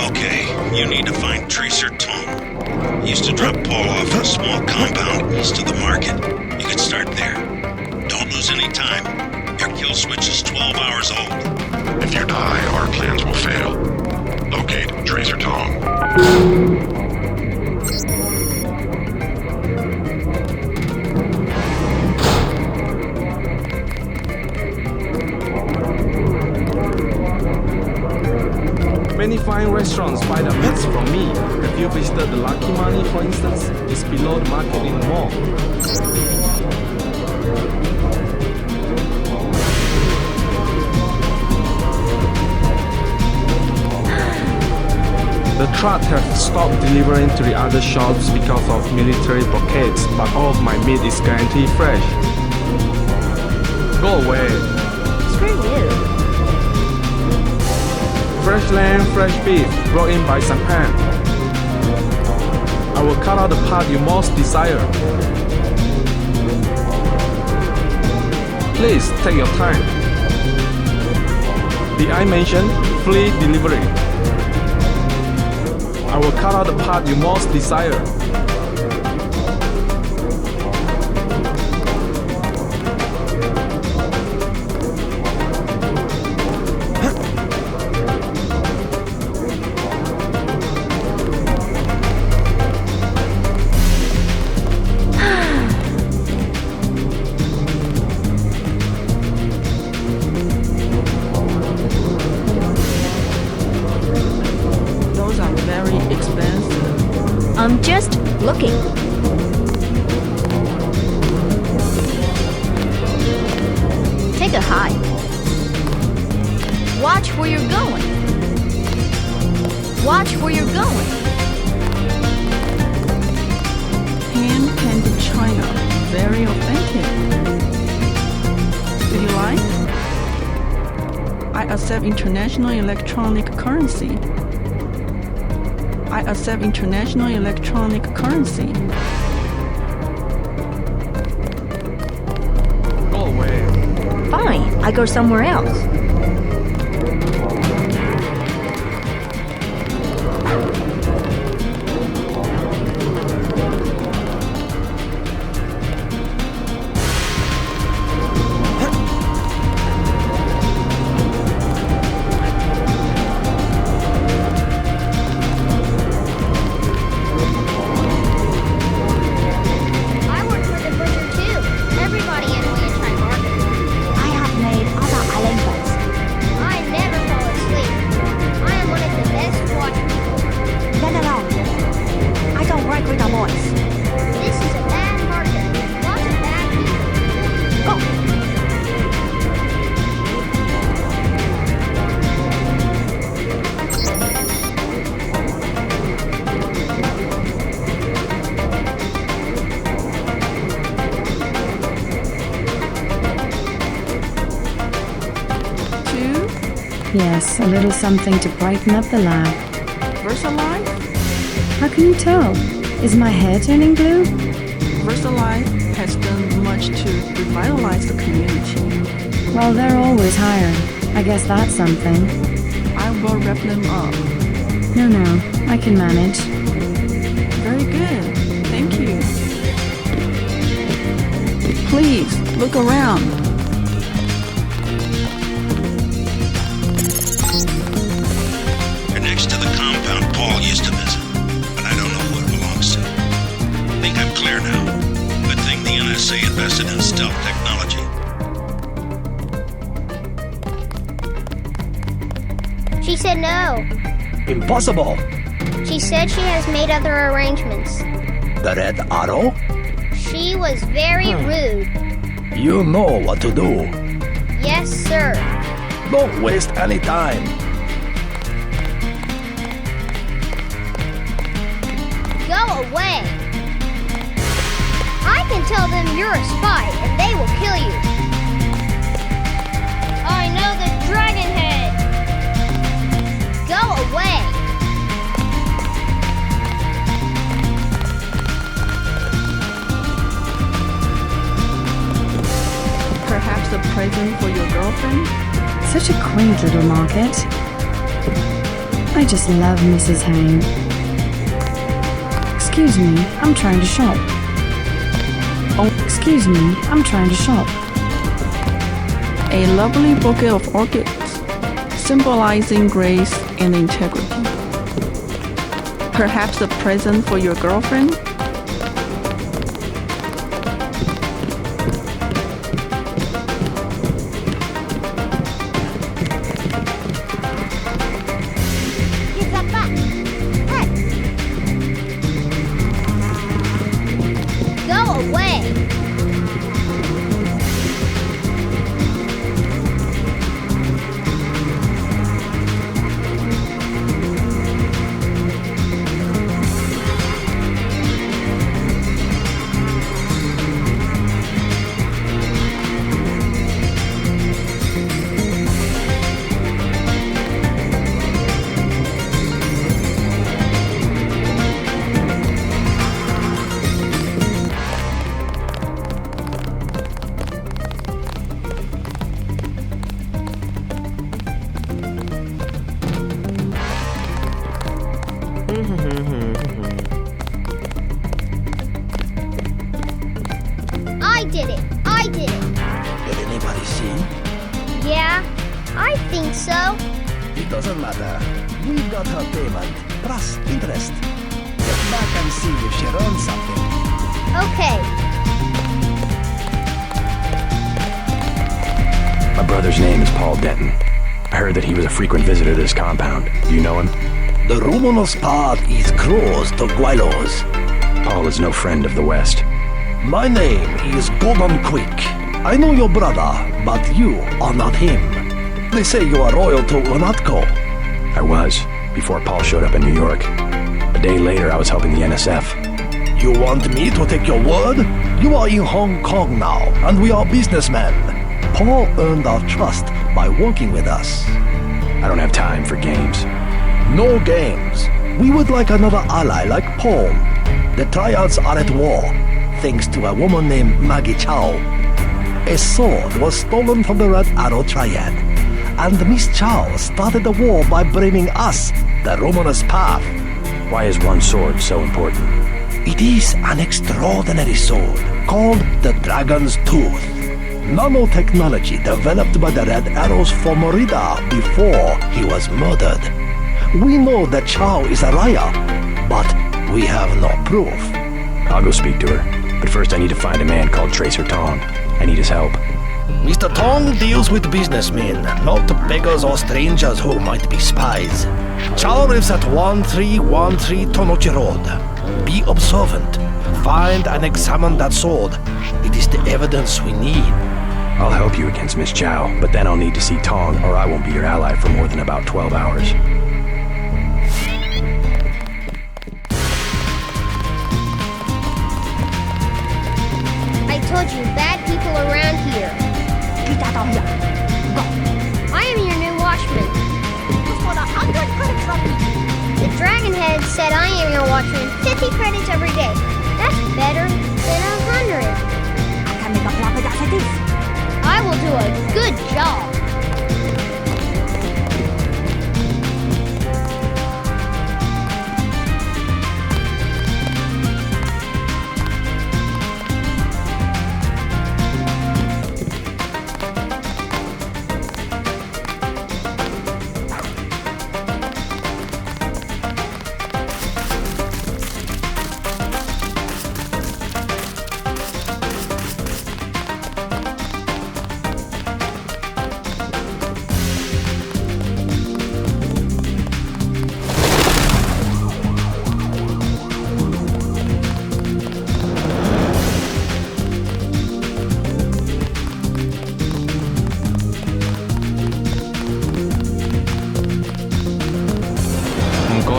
Okay, you need to find Tracer Tom. He used to drop Paul off in a small compound east of the market. You could start there. Don't lose any time. Your kill switch is 12 hours old. If you die, our plans will fail. Locate Tracer Tom. Many fine restaurants buy the meats from me. Have you visited the Lucky Money, for instance? It's below the market in the mall. The truck have stopped delivering to the other shops because of military blockades, but all of my meat is guaranteed fresh. Go away. Screw you. Fresh lamb, fresh beef, brought in by Sampan. I will cut out the part you most desire. Please take your time. Did I mention free delivery? I will cut out the part you most desire. I'm just looking. Take a hike. Watch where you're going. Watch where you're going. Hand candy China, very authentic. Do you like? I accept international electronic currency. I accept international electronic currency. Go away. Fine, I go somewhere else. Yes, a little something to brighten up the lab. VersaLife? How can you tell? Is my hair turning blue? VersaLife has done much to revitalize the community. Well, they're always hiring. I guess that's something. I will wrap them up. No, I can manage. Very good. Thank you. Please, look around. Next to the compound Paul used to visit, but I don't know who it belongs to. I think I'm clear now. Good thing the NSA invested in stealth technology. She said no. Impossible. She said she has made other arrangements. The Red Arrow? She was very rude. You know what to do. Yes, sir. Don't waste any time. Go away. I can tell them you're a spy and they will kill you. I know the dragon head. Go away. Perhaps the present for your girlfriend? Such a quaint little market. I just love Mrs. Hang. Excuse me, I'm trying to shop. Oh, excuse me, I'm trying to shop. A lovely bouquet of orchids, symbolizing grace and integrity. Perhaps a present for your girlfriend? Get that back. Hey. Go away. I did it. I did it. Did anybody see? Yeah, I think so. It doesn't matter. We got her payment, plus interest. Get back and see if she earned something. Okay. My brother's name is Paul Denton. I heard that he was a frequent visitor to this compound. Do you know him? The Romanos path is close to Guilos. Paul is no friend of the West. My name is Gordon Quick. I know your brother, but you are not him. They say you are loyal to Unatco. I was, before Paul showed up in New York. A day later, I was helping the NSF. You want me to take your word? You are in Hong Kong now, and we are businessmen. Paul earned our trust by working with us. I don't have time for games. No games. We would like another ally like Paul. The triads are at war, thanks to a woman named Maggie Chow. A sword was stolen from the Red Arrow Triad, and Miss Chow started the war by bringing us the Romanus path. Why is one sword so important? It is an extraordinary sword called the Dragon's Tooth. Nanotechnology developed by the Red Arrows for Merida before he was murdered. We know that Chow is a liar, but we have no proof. I'll go speak to her, but first I need to find a man called Tracer Tong. I need his help. Mr. Tong deals with businessmen, not beggars or strangers who might be spies. Chow lives at 1313 Tonochi Road. Be observant. Find and examine that sword. It is the evidence we need. I'll help you against Miss Chow, but then I'll need to see Tong, or I won't be your ally for more than about 12 hours. I told you, bad people around here. Get out of here. Go. I am your new watchman. For the 100 credits from me. The Dragon Head said I am your watchman 50 credits every day. That's better than 100. I can make a profit out of this. I will do a good job.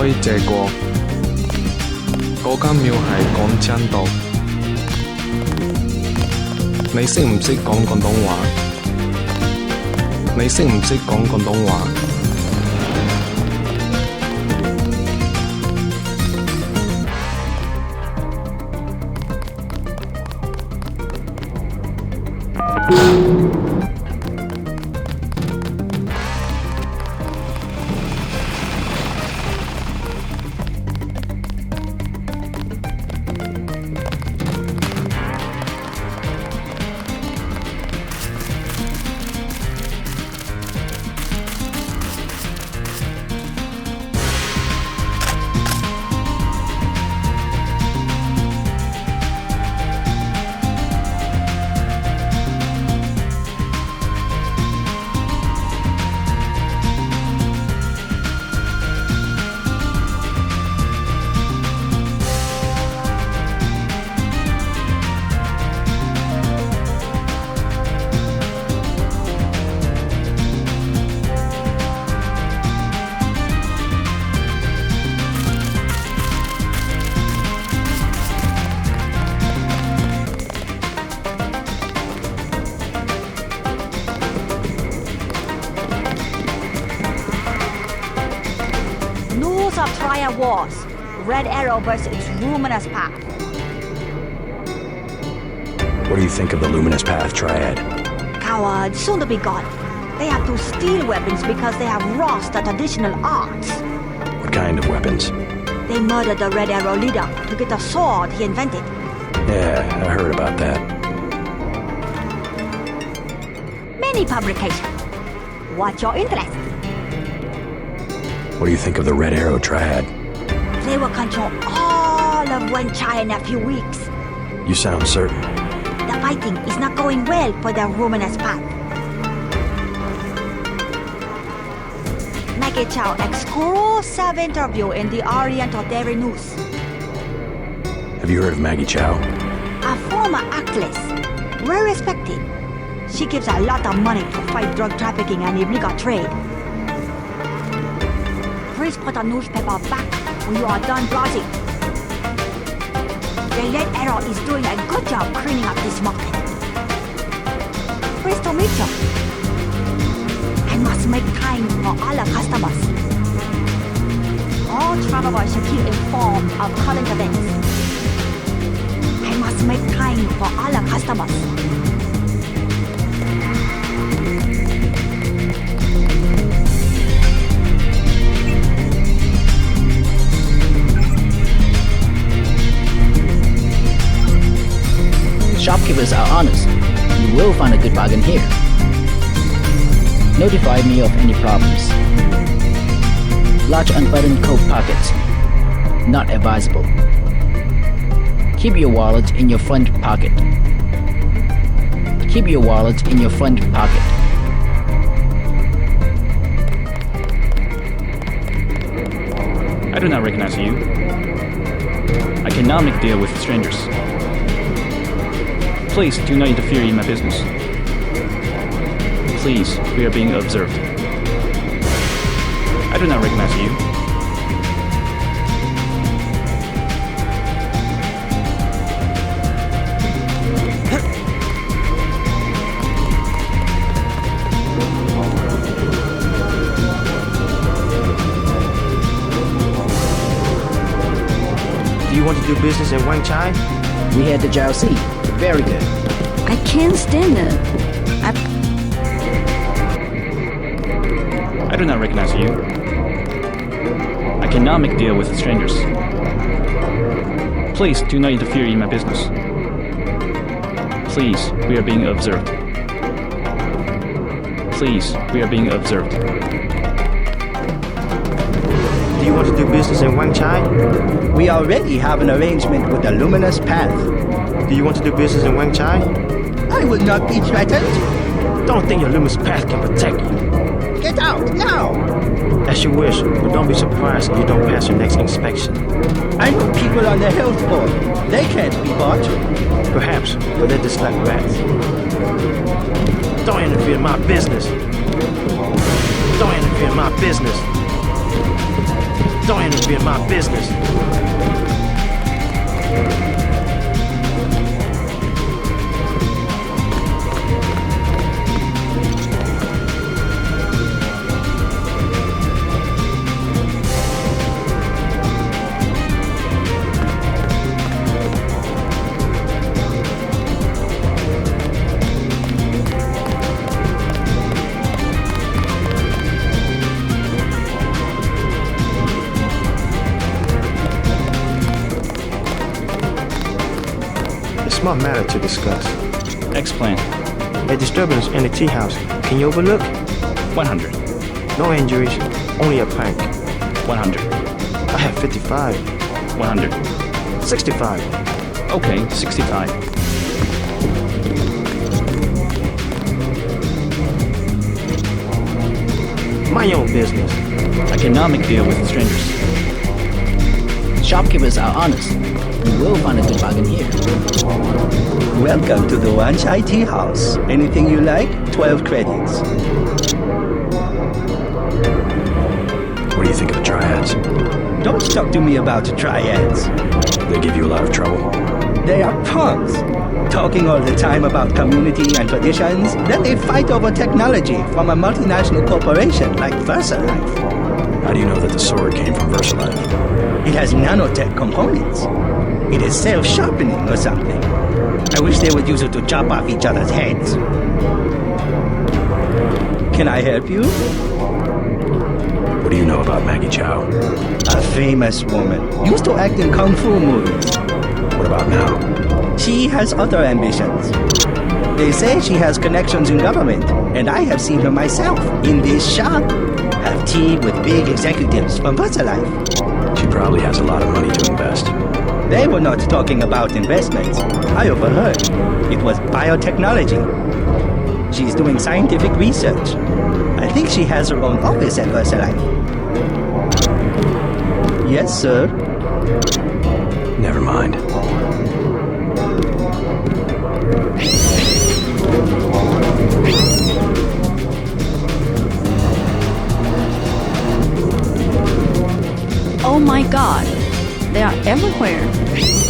可以借過。嗰間廟係講真道。你識唔識講廣東話？你識唔識講廣東話？ Rules of Triad Wars. Red Arrow versus Luminous Path. What do you think of the Luminous Path Triad? Cowards, soon to be gone. They have to steal weapons because they have lost the traditional arts. What kind of weapons? They murdered the Red Arrow leader to get the sword he invented. Yeah, I heard about that. Many publications. What's your interest? What do you think of the Red Arrow Triad? They will control all of Wenchai in a few weeks. You sound certain. The fighting is not going well for the Luminous Path. Maggie Chow exclusive interview in the Oriental Daily News. Have you heard of Maggie Chow? A former actress, well respected. She gives a lot of money to fight drug trafficking and illegal trade. Please put the newspaper back when you are done browsing. The Red Arrow is doing a good job cleaning up this market. Pleased to meet you. I must make time for all the customers. All travelers should keep informed of current events. I must make time for all the customers. Shopkeepers are honest. You will find a good bargain here. Notify me of any problems. Large unbuttoned coat pockets. Not advisable. Keep your wallet in your front pocket. Keep your wallet in your front pocket. I do not recognize you. I cannot make deal with strangers. Please do not interfere in my business. Please, we are being observed. I do not recognize you. Do you want to do business in Wenchai? We had the Jiaoxi. Very good. I can't stand it. I do not recognize you. I cannot make deal with strangers. Please do not interfere in my business. Please, we are being observed. Please, we are being observed. Do you want to do business in Wenchai? We already have an arrangement with the Luminous Path. Do you want to do business in Wenchai? I will not be threatened. Don't think your Luminous Path can protect you. Get out, now! As you wish, but don't be surprised if you don't pass your next inspection. I know people on the health board. They can't be bought. Perhaps, but they're just like rats. Don't interfere in my business. Don't interfere in my business. Don't interfere in my business. Small matter to discuss. Explain. A disturbance in the tea house. Can you overlook? 100. No injuries, only a prank. 100. I have 55. 100. 65. Okay, 65. Mind your own business. I cannot make deal with strangers. Shopkeepers are honest. You will find a good bargain here. Welcome to the Wenchai Tea House. Anything you like, 12 credits. What do you think of the triads? Don't talk to me about the triads. They give you a lot of trouble. They are punks. Talking all the time about community and traditions, then they fight over technology from a multinational corporation like VersaLife. How do you know that the sword came from VersaLife? It has nanotech components. It is self-sharpening or something. I wish they would use it to chop off each other's heads. Can I help you? What do you know about Maggie Chow? A famous woman. Used to act in kung fu movies. What about now? She has other ambitions. They say she has connections in government, and I have seen her myself in this shop. Have tea with big executives from VersaLife. She probably has a lot of money to invest. They were not talking about investments. I overheard. It was biotechnology. She's doing scientific research. I think she has her own office at VersaLife. Yes, sir. Never mind. Oh my god, they are everywhere.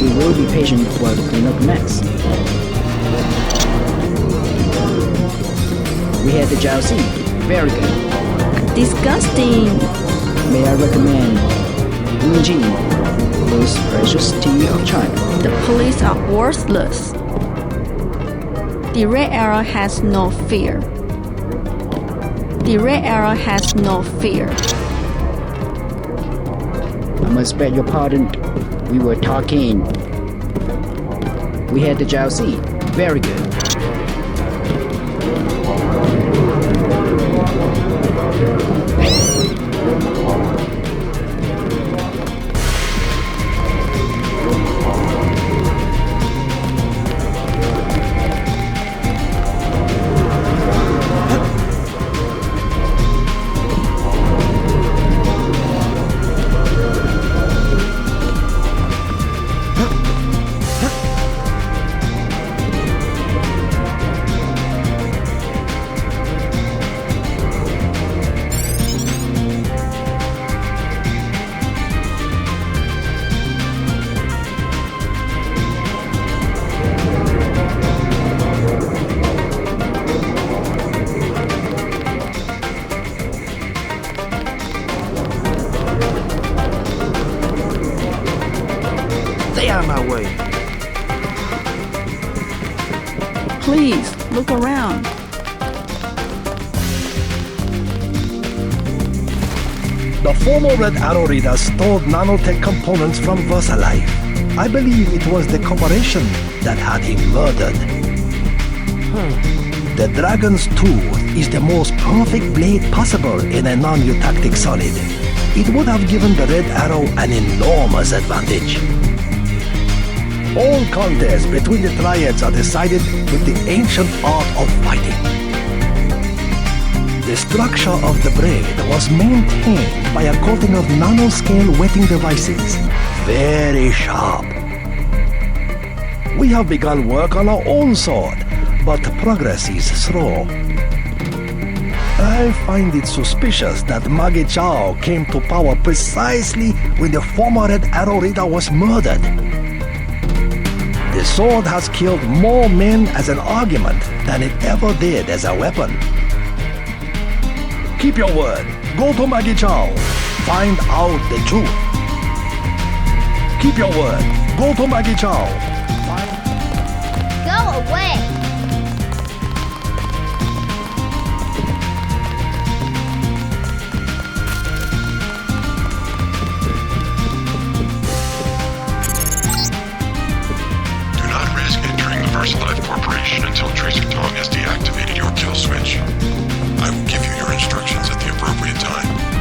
We will be patient while the cleanup mess. We had the Jiaoxi. Very good. Disgusting. May I recommend Yunji, most precious tea of China. The police are worthless. The Red Arrow has no fear. The Red Arrow has no fear. I must beg your pardon. We were talking. We had the Jiaoxi. Very good. Stay out of my way. Please, look around. The former Red Arrow Reader stole nanotech components from VersaLife. I believe it was the corporation that had him murdered. The Dragon's Tooth is the most perfect blade possible in a non-eutactic solid. It would have given the Red Arrow an enormous advantage. All contests between the triads are decided with the ancient art of fighting. The structure of the blade was maintained by a coating of nanoscale wetting devices, very sharp. We have begun work on our own sword, but progress is slow. I find it suspicious that Maggie Chow came to power precisely when the former Red Arrow Reader was murdered. The sword has killed more men as an argument than it ever did as a weapon. Keep your word. Go to Maggie Chow. Find out the truth. Keep your word. Go to Maggie Chow. Go away. Do not risk entering the VersaLife Corporation until Tracer Tong has deactivated your kill switch. I will give you your instructions at the appropriate time.